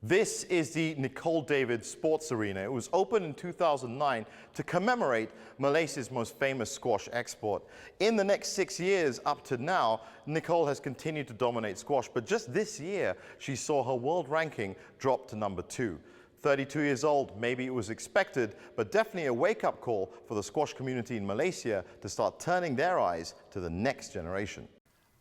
This is the Nicole David Sports Arena. It was opened in 2009 to commemorate Malaysia's most famous squash export. In the next 6 years up to now, Nicole has continued to dominate squash, but just this year, she saw her world ranking drop to number 2. 32 years old, maybe it was expected, but definitely a wake-up call for the squash community in Malaysia to start turning their eyes to the next generation.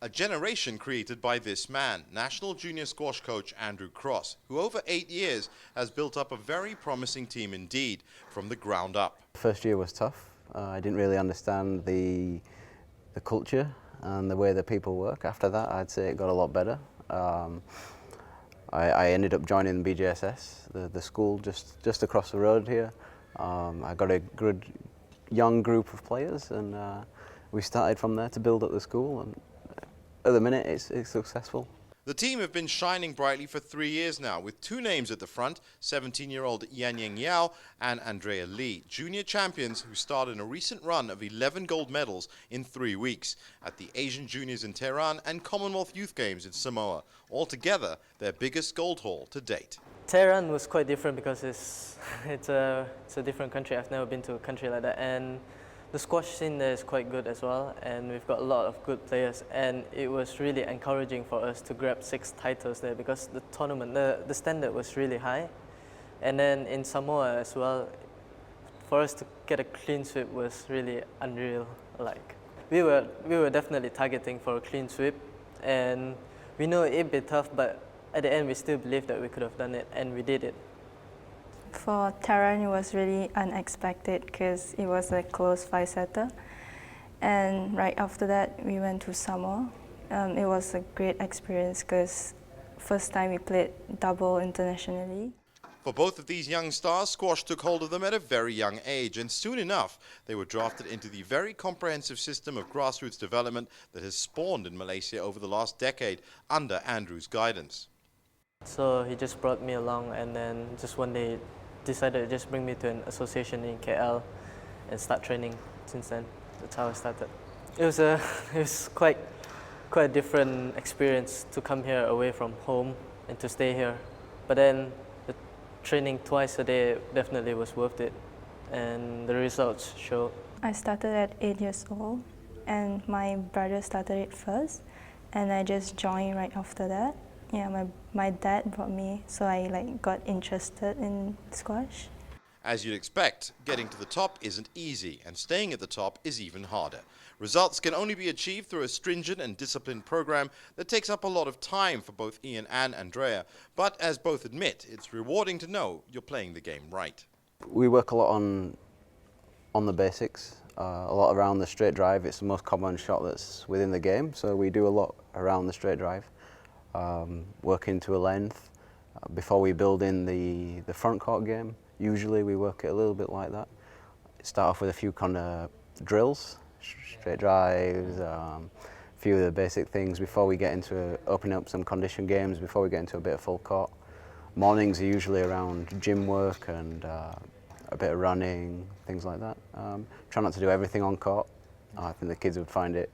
A generation created by this man, national junior squash coach Andrew Cross, who over 8 years has built up a very promising team indeed, from the ground up. The first year was tough. I didn't really understand the culture and the way that people work. After that, I'd say it got a lot better. I ended up joining BJSS, the school just across the road here. I got a good young group of players, and we started from there to build up the school. And at the minute, it's successful. The team have been shining brightly for 3 years now, with 2 names at the front, 17-year-old Yan Ying Yao and Andrea Lee, junior champions who starred in a recent run of 11 gold medals in 3 weeks at the Asian Juniors in Tehran and Commonwealth Youth Games in Samoa. Altogether, their biggest gold haul to date. Tehran was quite different because it's a different country. I've never been to a country like that, and the squash scene there is quite good as well, and we've got a lot of good players, and it was really encouraging for us to grab 6 titles there because the tournament, the standard was really high. And then in Samoa as well, for us to get a clean sweep was really unreal. Like we were definitely targeting for a clean sweep, and we know it'd be tough, but at the end we still believed that we could have done it, and we did it. For Tehran, it was really unexpected because it was a close 5-setter. And right after that, we went to Samoa. It was a great experience because first time we played double internationally. For both of these young stars, squash took hold of them at a very young age, and soon enough, they were drafted into the very comprehensive system of grassroots development that has spawned in Malaysia over the last decade under Andrew's guidance. So he just brought me along, and then just one day decided to just bring me to an association in KL and start training. Since then, that's how I started. It was quite a different experience to come here away from home and to stay here. But then the training twice a day definitely was worth it, and the results show. I started at 8 years old, and my brother started it first, and I just joined right after that. Yeah, my dad brought me, so I got interested in squash. As you'd expect, getting to the top isn't easy, and staying at the top is even harder. Results can only be achieved through a stringent and disciplined program that takes up a lot of time for both Ian and Andrea. But as both admit, it's rewarding to know you're playing the game right. We work a lot on the basics, a lot around the straight drive. It's the most common shot that's within the game, so we do a lot around the straight drive. Work into a length before we build in the front court game. Usually we work it a little bit like that. Start off with a few kind of drills, straight drives, a few of the basic things before we get into opening up some condition games, before we get into a bit of full court. Mornings are usually around gym work and a bit of running, things like that. Try not to do everything on court. I think the kids would find it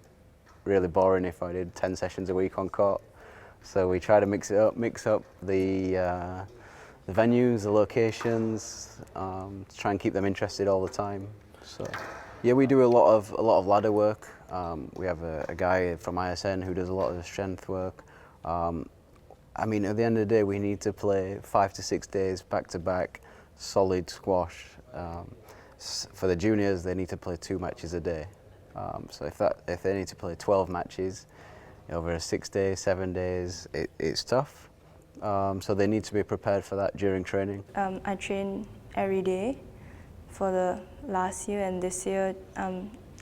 really boring if I did 10 sessions a week on court. So we try to mix up the venues, the locations, to try and keep them interested all the time. So yeah, we do a lot of ladder work. We have a guy from ISN who does a lot of the strength work. I mean, at the end of the day, we need to play 5 to 6 days back to back, solid squash. For the juniors, they need to play 2 matches a day. So if they need to play 12 matches over 6 days, 7 days, it's tough. So they need to be prepared for that during training. I train every day for the last year, and this year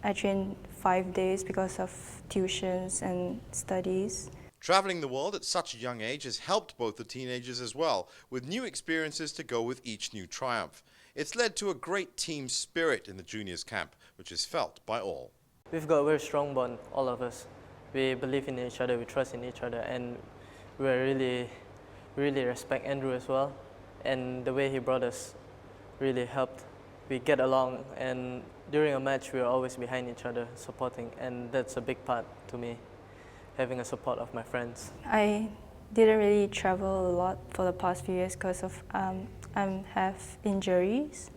I train 5 days because of tuitions and studies. Traveling the world at such a young age has helped both the teenagers as well, with new experiences to go with each new triumph. It's led to a great team spirit in the juniors camp, which is felt by all. We've got a very strong bond, all of us. We believe in each other, we trust in each other, and we really respect Andrew as well. And the way he brought us really helped. We get along, and during a match we are always behind each other, supporting, and that's a big part to me, having a support of my friends. I didn't really travel a lot for the past few years because of I have injuries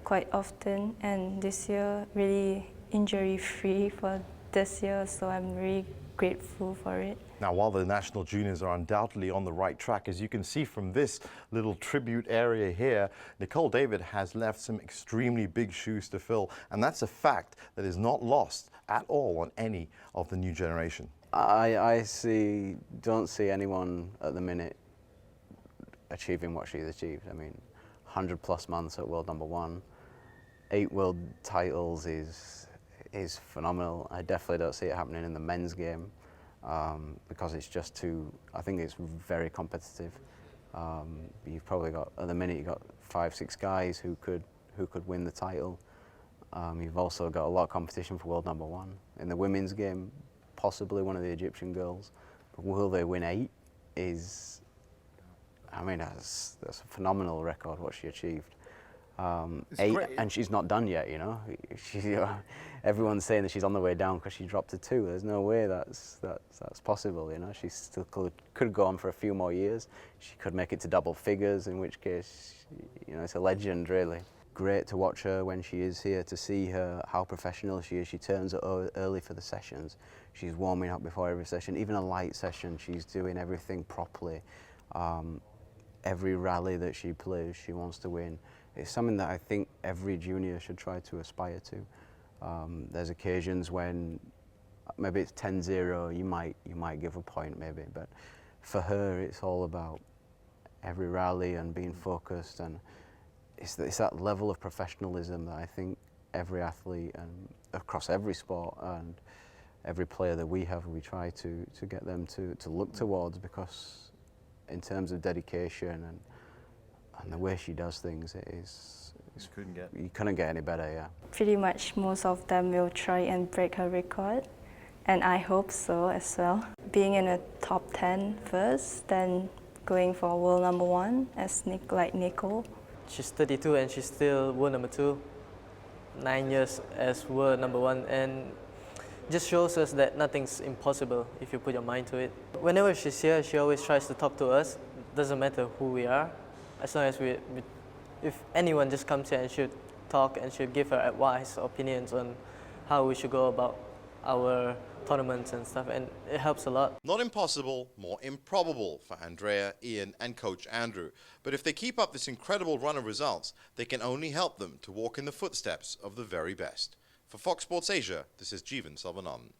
quite often, and this year really injury-free for this year, so I'm really grateful for it. Now, while the national juniors are undoubtedly on the right track, as you can see from this little tribute area here, Nicole David has left some extremely big shoes to fill, and that's a fact that is not lost at all on any of the new generation. I don't see anyone at the minute achieving what she's achieved. I mean, 100+ months at world number 1, 8 world titles is phenomenal. I definitely don't see it happening in the men's game because it's just too. I think it's very competitive. You've probably got at the minute you've got 5-6 guys who could win the title. You've also got a lot of competition for world number 1 in the women's game. Possibly one of the Egyptian girls, but will they win 8? I mean, that's a phenomenal record what she achieved. 8, great. and she's not done yet. You know, everyone's saying that she's on the way down because she dropped to 2. There's no way that's possible. You know, she still could go on for a few more years. She could make it to double figures, in which case, you know, it's a legend really. Great to watch her when she is here, to see her, how professional she is. She turns up early for the sessions. She's warming up before every session, even a light session. She's doing everything properly. Every rally that she plays, she wants to win. It's something that I think every junior should try to aspire to. There's occasions when maybe it's 10-0, you might give a point maybe, but for her it's all about every rally and being focused, and it's that level of professionalism that I think every athlete and across every sport and every player that we have, we try to get them to look towards, because in terms of dedication and the way she does things, you couldn't get any better, yeah. Pretty much most of them will try and break her record, and I hope so as well. Being in a top 10 first, then going for world number 1 as like Nicole. She's 32 and she's still world number 2, 9 years as world number 1, and just shows us that nothing's impossible if you put your mind to it. Whenever she's here, she always tries to talk to us. Doesn't matter who we are, as long as if anyone just comes here and she'll talk and she'll give her advice, opinions on how we should go about our tournaments and stuff, and it helps a lot. Not impossible, more improbable for Andrea, Ian and Coach Andrew. But if they keep up this incredible run of results, they can only help them to walk in the footsteps of the very best. For Fox Sports Asia, this is Jeevan Selvanathan.